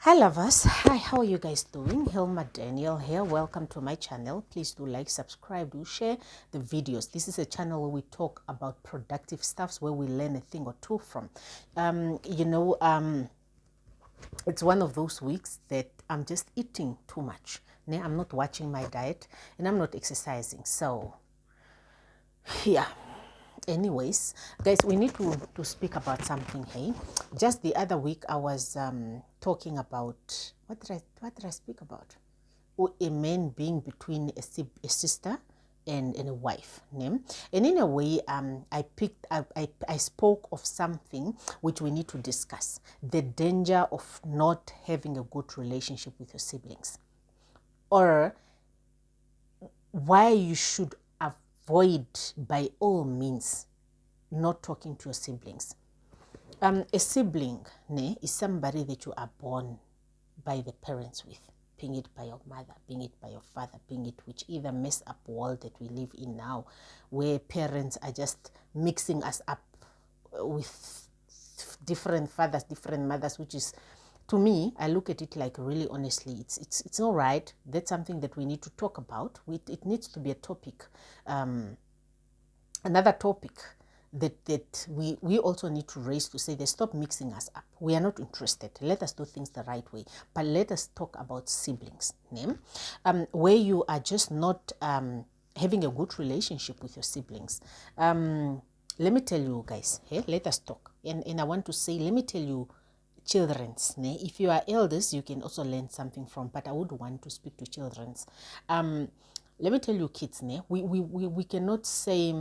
Hi lovers, hi, how are you guys doing? Hilma Daniel here. Welcome to my channel. Please do like, subscribe, do share the videos. This is a channel where we talk about productive stuffs, where we learn a thing or two from. It's one of those weeks that I'm just eating too much. I'm not watching my diet and I'm not exercising. So yeah, anyways, guys, we need to speak about something. Hey, just the other week I was talking about what did I speak about? Oh, a man being between a sister and a wife, and in a way I spoke of something which we need to discuss: the danger of not having a good relationship with your siblings, or why you should avoid by all means not talking to your siblings. A sibling is somebody that you are born by the parents with, being it by your mother, being it by your father, being it which either mess up world that we live in now, where parents are just mixing us up with different fathers, different mothers, which is, to me, I look at it like, really honestly, it's all right. That's something that we need to talk about. It needs to be a topic, another topic that we also need to raise, to say they stop mixing us up. We are not interested. Let us do things the right way. But let us talk about siblings, where you are just not having a good relationship with your siblings. Let me tell you guys, hey, let us talk. And I want to say, let me tell you, children's, if you are elders, you can also learn something from, but I would want to speak to children's. Let me tell you, kids, we cannot say,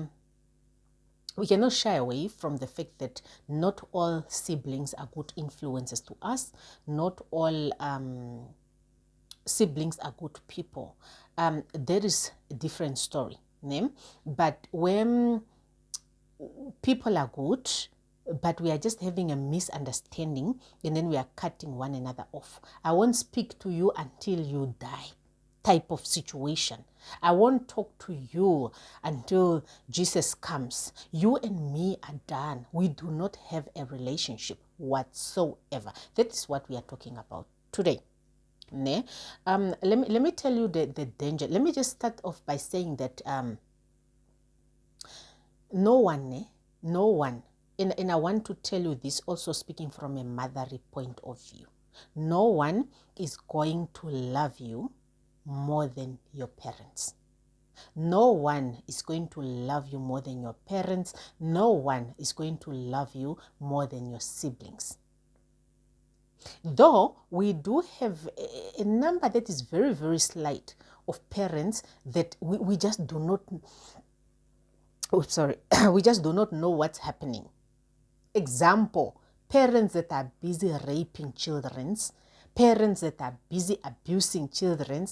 we cannot shy away from the fact that not all siblings are good influences to us. Not all siblings are good people. There is a different story, but when people are good, but we are just having a misunderstanding, and then we are cutting one another off. I won't speak to you until you die type of situation. I won't talk to you until Jesus comes. You and me are done. We do not have a relationship whatsoever. That is what we are talking about today. Let me tell you the danger. Let me just start off by saying that no one, and I want to tell you this also speaking from a motherly point of view, no one is going to love you more than your parents. No one is going to love you more than your parents. No one is going to love you more than your siblings. Though we do have a number that is very, very slight of parents that we just do not, we just do not know what's happening. Example, parents that are busy raping children, parents that are busy abusing children,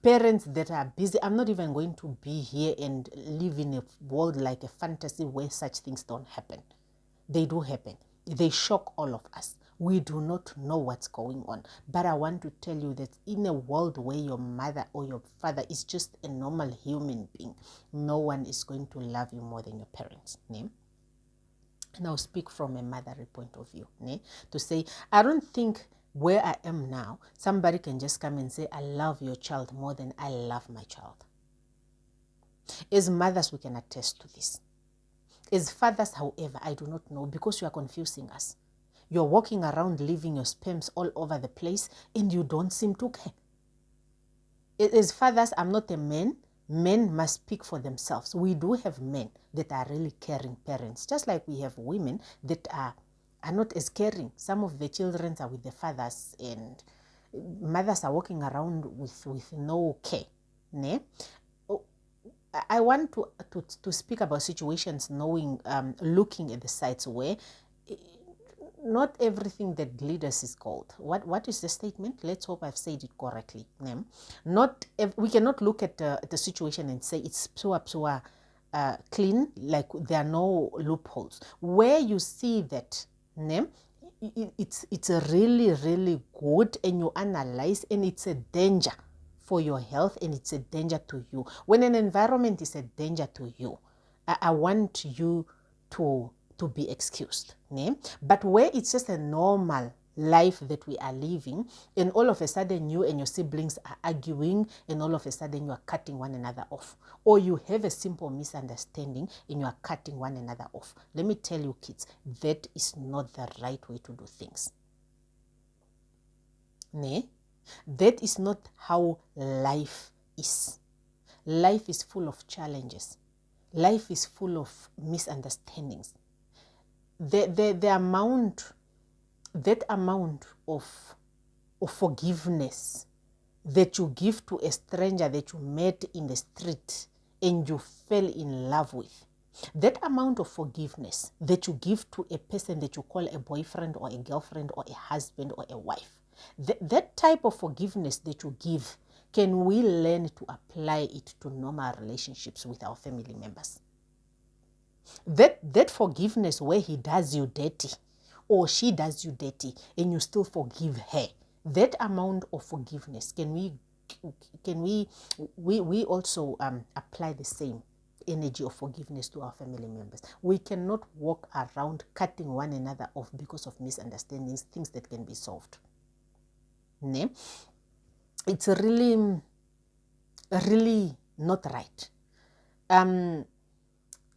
parents that are busy. I'm not even going to be here and live in a world like a fantasy where such things don't happen. They do happen. They shock all of us. We do not know what's going on. But I want to tell you that in a world where your mother or your father is just a normal human being, no one is going to love you more than your parents. And I'll speak from a motherly point of view, to say, I don't think where I am now, somebody can just come and say, I love your child more than I love my child. As mothers, we can attest to this. As fathers, however, I do not know, because you are confusing us. You're walking around leaving your sperms all over the place and you don't seem to care. As fathers, I'm not a man. Men must speak for themselves. We do have men that are really caring parents, just like we have women that are not as caring. Some of the children are with the fathers, and mothers are walking around with no care. I want to speak about situations, knowing, looking at the sites where not everything that glitters is gold. What is the statement? Let's hope I've said it correctly. We cannot look at the situation and say it's pure clean, like there are no loopholes. Where you see that it's a really, really good, and you analyze, and it's a danger for your health, and it's a danger to you. When an environment is a danger to you, I want you to be excused. But where it's just a normal life that we are living, and all of a sudden you and your siblings are arguing, and all of a sudden you are cutting one another off, or you have a simple misunderstanding and you are cutting one another off. Let me tell you, kids, that is not the right way to do things. Ne? That is not how life is. Life is full of challenges. Life is full of misunderstandings. The amount, that amount of forgiveness that you give to a stranger that you met in the street and you fell in love with, that amount of forgiveness that you give to a person that you call a boyfriend or a girlfriend or a husband or a wife, that type of forgiveness that you give, can we learn to apply it to normal relationships with our family members? That forgiveness where he does you dirty or she does you dirty and you still forgive her, that amount of forgiveness, can we also apply the same energy of forgiveness to our family members? We cannot walk around cutting one another off because of misunderstandings, things that can be solved. Ne? It's really not right.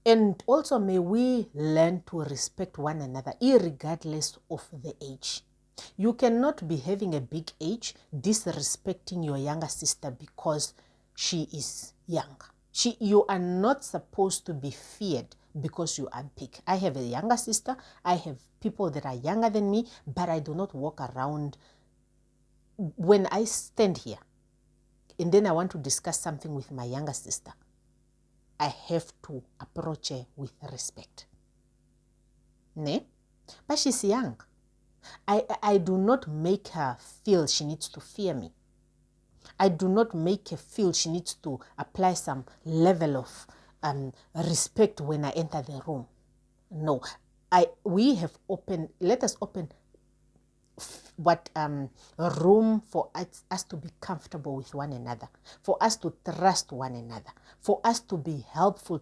And also, may we learn to respect one another, irregardless of the age. You cannot be having a big age, disrespecting your younger sister because she is young. You are not supposed to be feared because you are big. I have a younger sister. I have people that are younger than me, but I do not walk around. When I stand here and then I want to discuss something with my younger sister, I have to approach her with respect. Ne? But she's young. I do not make her feel she needs to fear me. I do not make her feel she needs to apply some level of respect when I enter the room. No. Let us open room for us to be comfortable with one another, for us to trust one another, for us to be helpful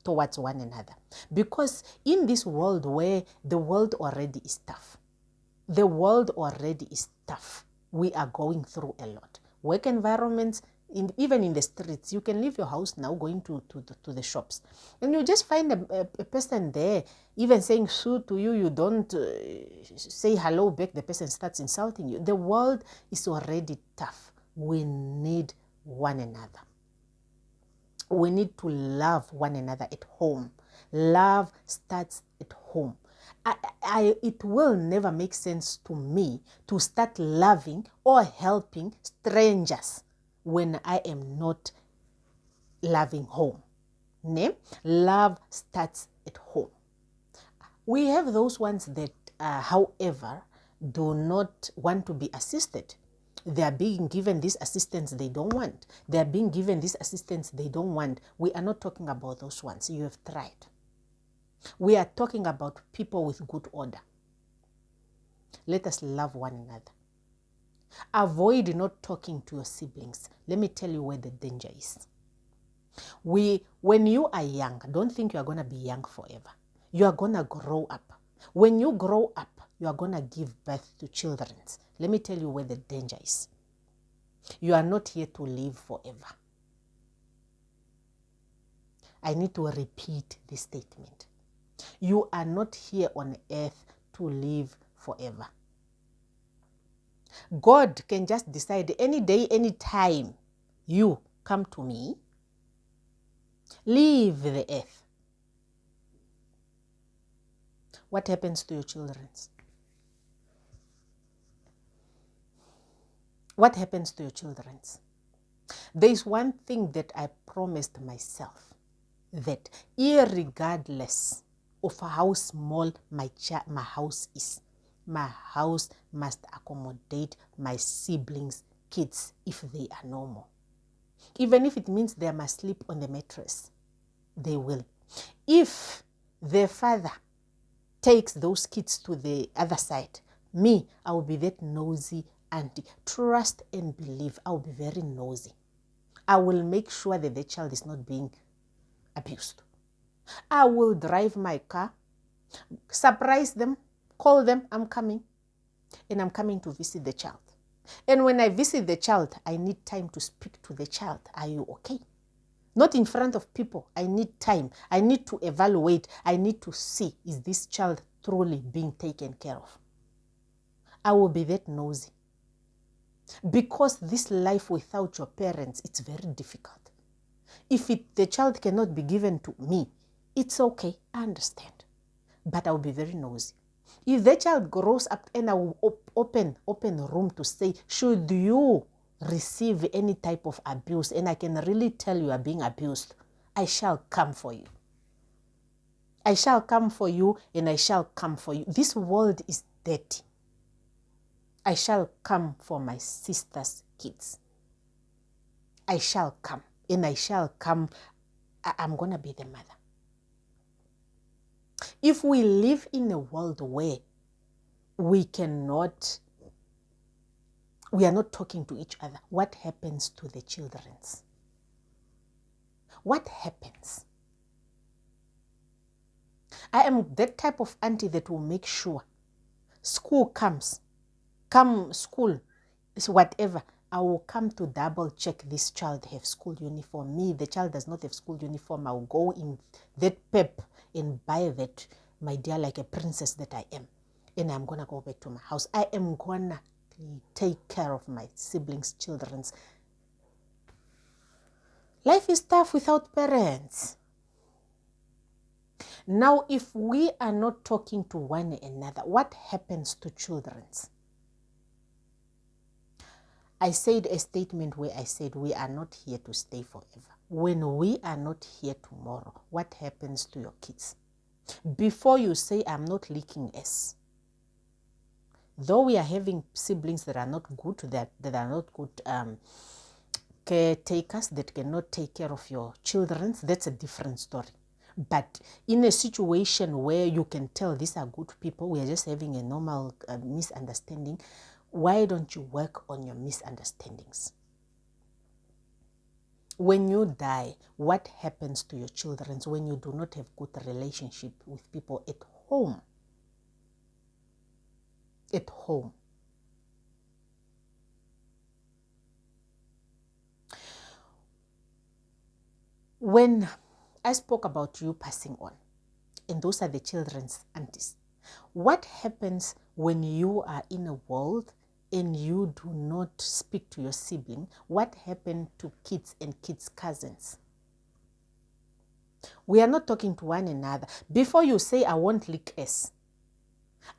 towards one another. Because in this world where the world already is tough, we are going through a lot. Work environments, even in the streets, you can leave your house now going to the shops, and you just find a person there even saying "su" to you. You don't say hello back. The person starts insulting you. The world is already tough. We need one another. We need to love one another at home. Love starts at home. It will never make sense to me to start loving or helping strangers when I am not loving home. Ne? Love starts at home. We have those ones that, however, do not want to be assisted. They are being given this assistance they don't want. They are being given this assistance they don't want. We are not talking about those ones. You have tried. We are talking about people with good order. Let us love one another. Avoid not talking to your siblings. Let me tell you where the danger is. When you are young, don't think you are going to be young forever. You are going to grow up. When you grow up, you are going to give birth to children. Let me tell you where the danger is. You are not here to live forever. I need to repeat this statement. You are not here on earth to live forever. God can just decide any day, any time, you come to me, leave the earth. What happens to your children? What happens to your children? There is one thing that I promised myself, that irregardless of how small my house is, my house must accommodate my siblings' kids if they are normal. Even if it means they must sleep on the mattress, they will. If their father takes those kids to the other side, me, I will be that nosy auntie. Trust and believe, I will be very nosy. I will make sure that the child is not being abused. I will drive my car, surprise them, call them, I'm coming. and I'm coming to visit the child. And when I visit the child, I need time to speak to the child. Are you okay? Not in front of people. I need time. I need to evaluate. I need to see, is this child truly being taken care of? I will be that nosy. Because this life without your parents, it's very difficult. If the child cannot be given to me, it's okay. I understand. But I will be very nosy. If the child grows up, and I will open room to say, should you receive any type of abuse, and I can really tell you are being abused, I shall come for you. I shall come for you, and I shall come for you. This world is dirty. I shall come for my sister's kids. I shall come, and I shall come. I'm going to be the mother. If we live in a world where we are not talking to each other, what happens to the children? What happens? I am that type of auntie that will make sure school school, whatever, I will come to double check this child have school uniform. Me, the child does not have school uniform. I will go in that pep and buy that, my dear, like a princess that I am. And I'm going to go back to my house. I am going to take care of my siblings' children's. Life is tough without parents. Now, if we are not talking to one another, what happens to children? I said a statement where I said we are not here to stay forever. When we are not here tomorrow, what happens to your kids? Before you say, I'm not leaking S. Though we are having siblings that are not good, that are not good caretakers, that cannot take care of your children, that's a different story. But in a situation where you can tell these are good people, we are just having a normal misunderstanding, why don't you work on your misunderstandings? When you die, what happens to your children when you do not have good relationship with people at home? At home. When I spoke about you passing on, and those are the children's aunties, what happens when you are in a world and you do not speak to your sibling? What happened to kids and kids' cousins? We are not talking to one another. Before you say, I won't lick S,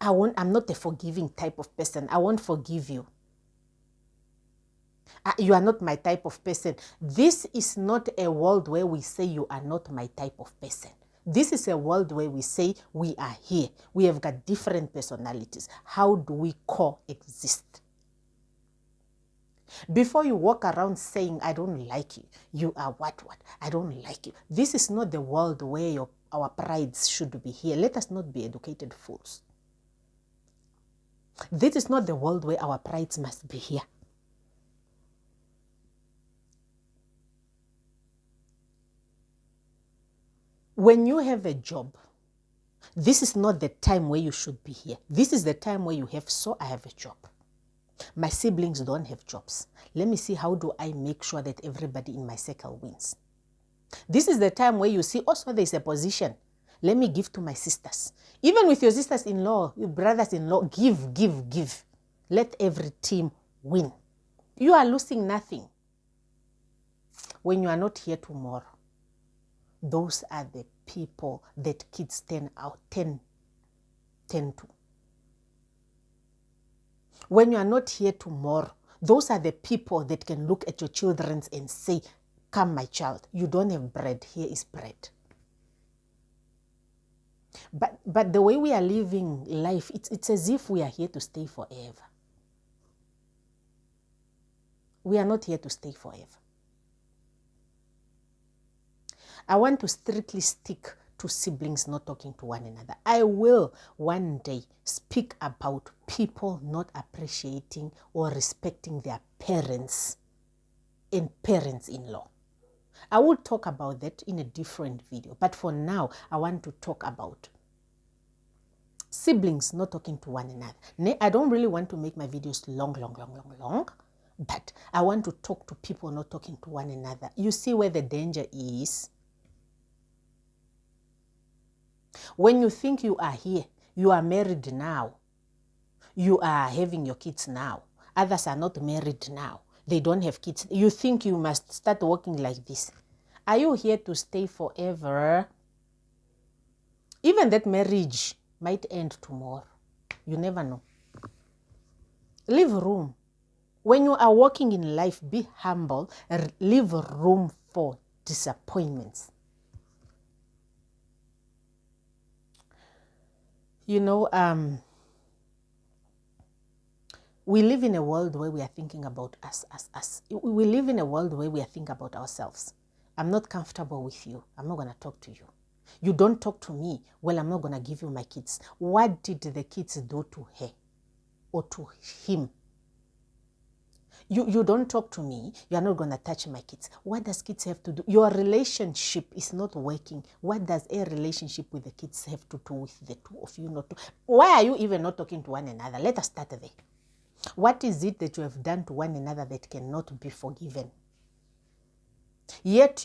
I'm not a forgiving type of person, I won't forgive you. You are not my type of person. This is not a world where we say you are not my type of person. This is a world where we say we are here. We have got different personalities. How do we coexist? Before you walk around saying, I don't like you, you are what, I don't like you. This is not the world where our prides should be here. Let us not be educated fools. This is not the world where our prides must be here. When you have a job, this is not the time where you should be here. This is the time where you have, so I have a job. My siblings don't have jobs. Let me see, how do I make sure that everybody in my circle wins? This is the time where you see, also there's a position. Let me give to my sisters. Even with your sisters-in-law, your brothers-in-law, give. Let every team win. You are losing nothing when you are not here tomorrow. Those are the people that kids tend to. When you are not here tomorrow, those are the people that can look at your children and say, come my child, you don't have bread, here is bread. But the way we are living life, it's as if we are here to stay forever. We are not here to stay forever. I want to strictly stick to siblings not talking to one another. I will one day speak about people not appreciating or respecting their parents and parents-in-law. I will talk about that in a different video. But for now, I want to talk about Siblings not talking to one another. I don't really want to make my videos long, but I want to talk to people not talking to one another. You see where the danger is? When you think you are here, you are married now, you are having your kids now, others are not married now, they don't have kids, you think you must start working like this. Are you here to stay forever? Even that marriage might end tomorrow. You never know. Leave room. When you are walking in life, be humble. Leave room for disappointments. You know, we live in a world where we are thinking about us. We live in a world where we are thinking about ourselves. I'm not comfortable with you. I'm not going to talk to you. You don't talk to me. Well, I'm not going to give you my kids. What did the kids do to her or to him? You don't talk to me. You are not going to touch my kids. What does kids have to do? Your relationship is not working. What does a relationship with the kids have to do with the two of you not to? Why are you even not talking to one another? Let us start there. What is it that you have done to one another that cannot be forgiven? Yet,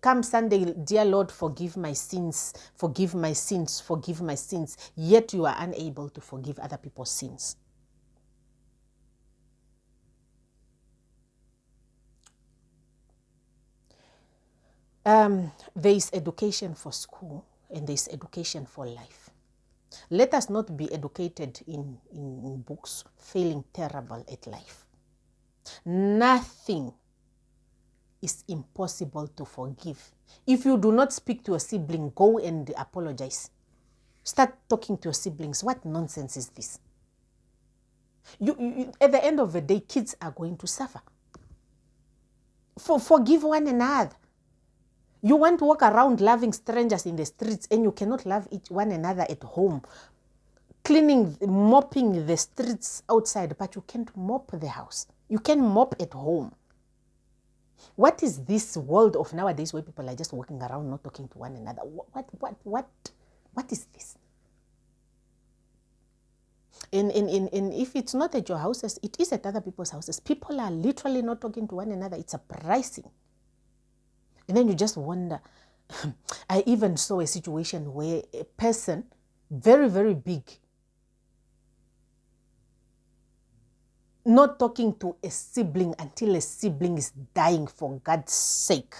come Sunday, dear Lord, forgive my sins, forgive my sins, forgive my sins. Yet you are unable to forgive other people's sins. There is education for school and there is education for life. Let us not be educated in books, failing terrible at life. Nothing is impossible to forgive. If you do not speak to your sibling, go and apologize. Start talking to your siblings. What nonsense is this? At the end of the day, kids are going to suffer. Forgive one another. You want to walk around loving strangers in the streets and you cannot love one another at home. Cleaning, mopping the streets outside, but you can't mop the house. You can mop at home. What is this world of nowadays where people are just walking around not talking to one another? What is this? And if it's not at your houses, it is at other people's houses. People are literally not talking to one another. It's surprising. And then you just wonder. I even saw a situation where a person, very, very big, not talking to a sibling until a sibling is dying, for God's sake.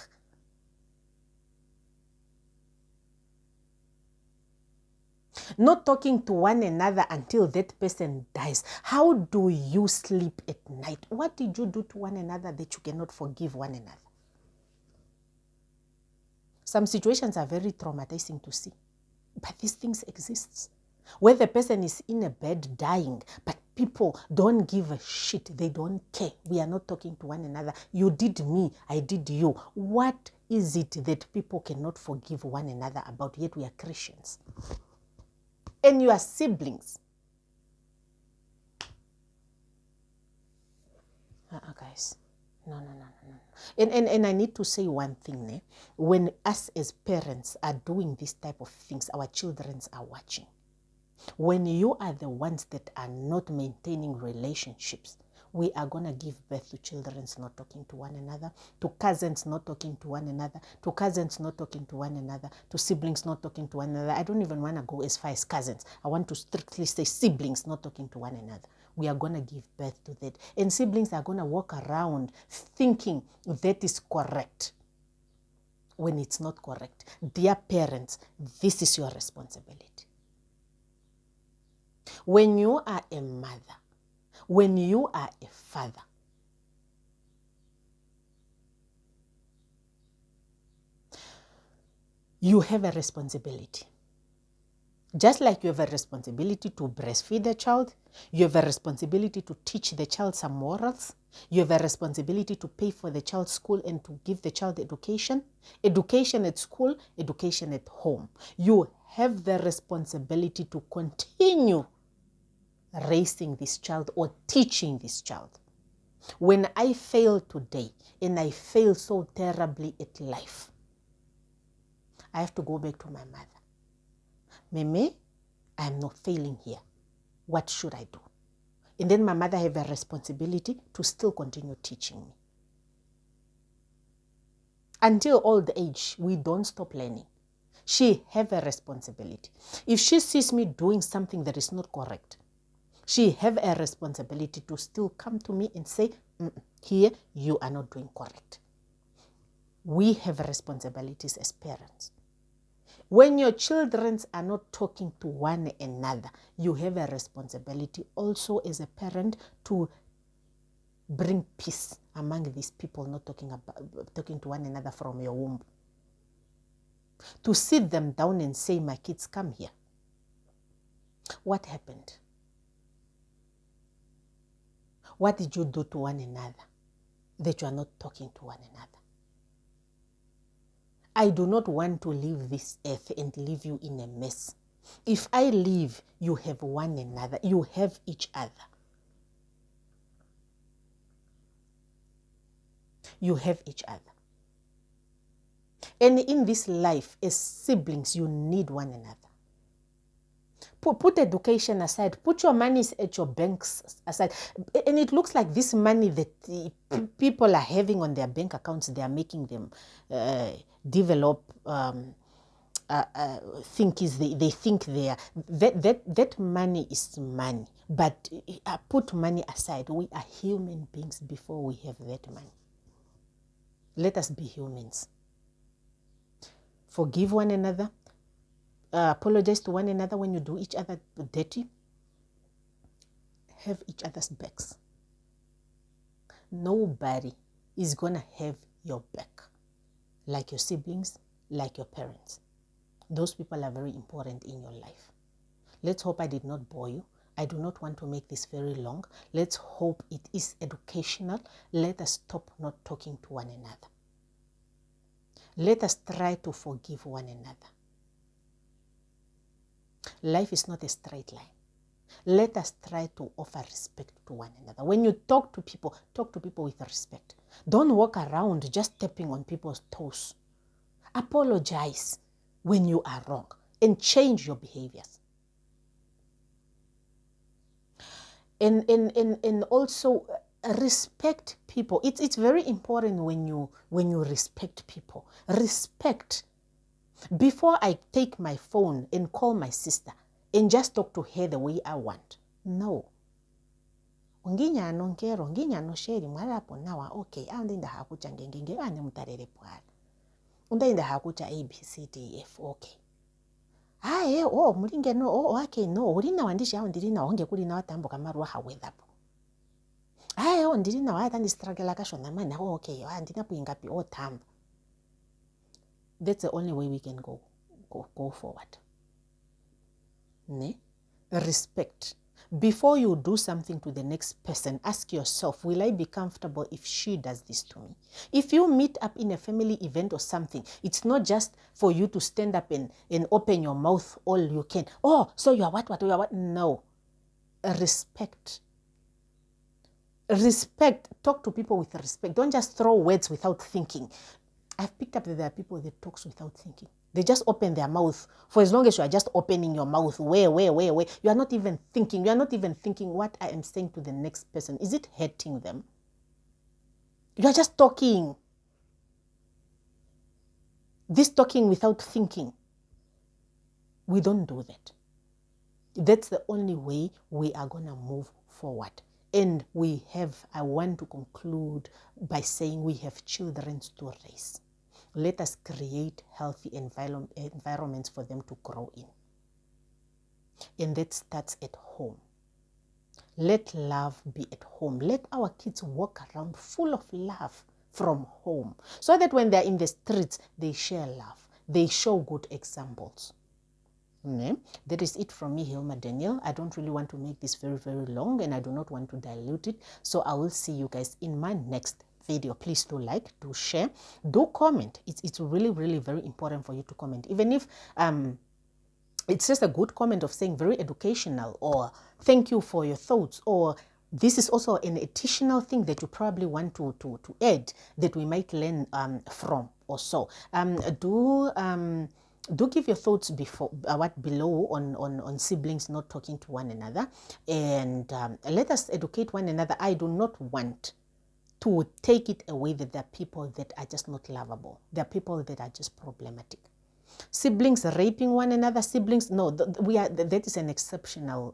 Not talking to one another until that person dies. How do you sleep at night? What did you do to one another that you cannot forgive one another? Some situations are very traumatizing to see, but these things exist. Where the person is in a bed dying, but people don't give a shit. They don't care. We are not talking to one another. You did me, I did you. What is it that people cannot forgive one another about, yet we are Christians? And you are siblings. Guys. No. And I need to say one thing. When us as parents are doing this type of things, our children are watching. When you are the ones that are not maintaining relationships, we are going to give birth to children not talking to one another, to cousins not talking to one another, to cousins not talking to one another, to siblings not talking to one another. I don't even want to go as far as cousins. I want to strictly say siblings not talking to one another. We are going to give birth to that. And siblings are going to walk around thinking that is correct when it's not correct. Dear parents, this is your responsibility. When you are a mother, when you are a father, you have a responsibility. Just like you have a responsibility to breastfeed a child, you have a responsibility to teach the child some morals, you have a responsibility to pay for the child's school and to give the child education at school, education at home. You have the responsibility to continue raising this child or teaching this child. When I fail today, and I fail so terribly at life, I have to go back to my mother. Meme, I am not failing here. What should I do? And then my mother have a responsibility to still continue teaching me. Until old age, we don't stop learning. She have a responsibility. If she sees me doing something that is not correct, she have a responsibility to still come to me and say, here, you are not doing correct. We have responsibilities as parents. When your children are not talking to one another, you have a responsibility also as a parent to bring peace among these people not talking to one another from your womb. To sit them down and say, my kids, come here. What happened? What did you do to one another that you are not talking to one another? I do not want to leave this earth and leave you in a mess. If I leave, you have one another. You have each other. You have each other. And in this life, as siblings, you need one another. Put education aside. Put your monies at your banks aside. And it looks like this money that people are having on their bank accounts, they are making them develop they think they are. That money is money. But put money aside. We are human beings before we have that money. Let us be humans. Forgive one another. Apologize to one another when you do each other dirty. Have each other's backs. Nobody is going to have your back like your siblings, like your parents. Those people are very important in your life. Let's hope I did not bore you. I do not want to make this very long. Let's hope it is educational. Let us stop not talking to one another. Let us try to forgive one another. Life is not a straight line. Let us try to offer respect to one another. When you talk to people with respect. Don't walk around just stepping on people's toes. Apologize when you are wrong and change your behaviors. And also respect people. It's very important when you respect people. Respect. Before I take my phone and call my sister and just talk to her the way I want. No. Unginya nonkero, unginya no sheri mwarapo nawa okay. Andinda hakucha ngenge ane mutarere pwala. Undinda hakucha A B C D F okay. Mulinge no okay no ulina wandishi hao ndilina onge kulina watambo kamaruwa hawedhapo. Ndilina wata ndistruggle kashona mana okay ndina puingapi tambo. That's the only way we can go forward. Ne? Respect. Before you do something to the next person, ask yourself, will I be comfortable if she does this to me? If you meet up in a family event or something, it's not just for you to stand up and open your mouth all you can. So you are what? You are what? No. Respect. Respect. Talk to people with respect. Don't just throw words without thinking. I've picked up that there are people that talks without thinking. They just open their mouth. For as long as you are just opening your mouth, where. You are not even thinking. You are not even thinking what I am saying to the next person. Is it hurting them? You are just talking. This talking without thinking. We don't do that. That's the only way we are going to move forward. And I want to conclude by saying we have children to raise. Let us create healthy environments for them to grow in. And that starts at home. Let love be at home. Let our kids walk around full of love from home. So that when they're in the streets, they share love. They show good examples. That is it from me, Hilma Daniel. I don't really want to make this very, very long, and I do not want to dilute it. So I will see you guys in my next video. Please do like, do share, do comment. It's really, really very important for you to comment. Even if it's just a good comment of saying very educational, or thank you for your thoughts, or this is also an additional thing that you probably want to add that we might learn from or so. do give your thoughts before what below on siblings not talking to one another, and let us educate one another. I do not want to take it away that there are people that are just not lovable. There are people that are just problematic. Siblings raping one another, siblings, no, that is an exceptional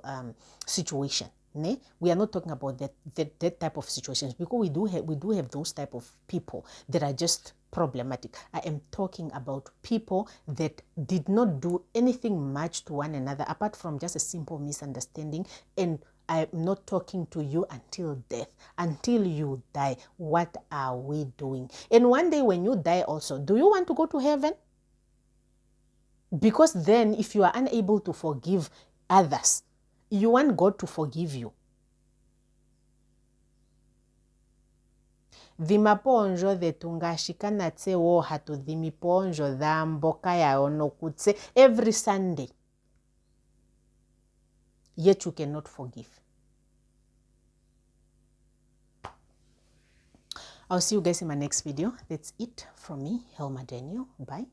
situation. Ne? We are not talking about that type of situations, because we do have those type of people that are just problematic. I am talking about people that did not do anything much to one another apart from just a simple misunderstanding. And I'm not talking to you until death, until you die. What are we doing? And one day when you die also, do you want to go to heaven? Because then if you are unable to forgive others, you want God to forgive you. Vimaponjo vetungashikana tse wo hatu dhimiponjo dha mboka ya onokutse every Sunday. Yet you cannot forgive. I'll see you guys in my next video. That's it from me, Helma Daniel. Bye.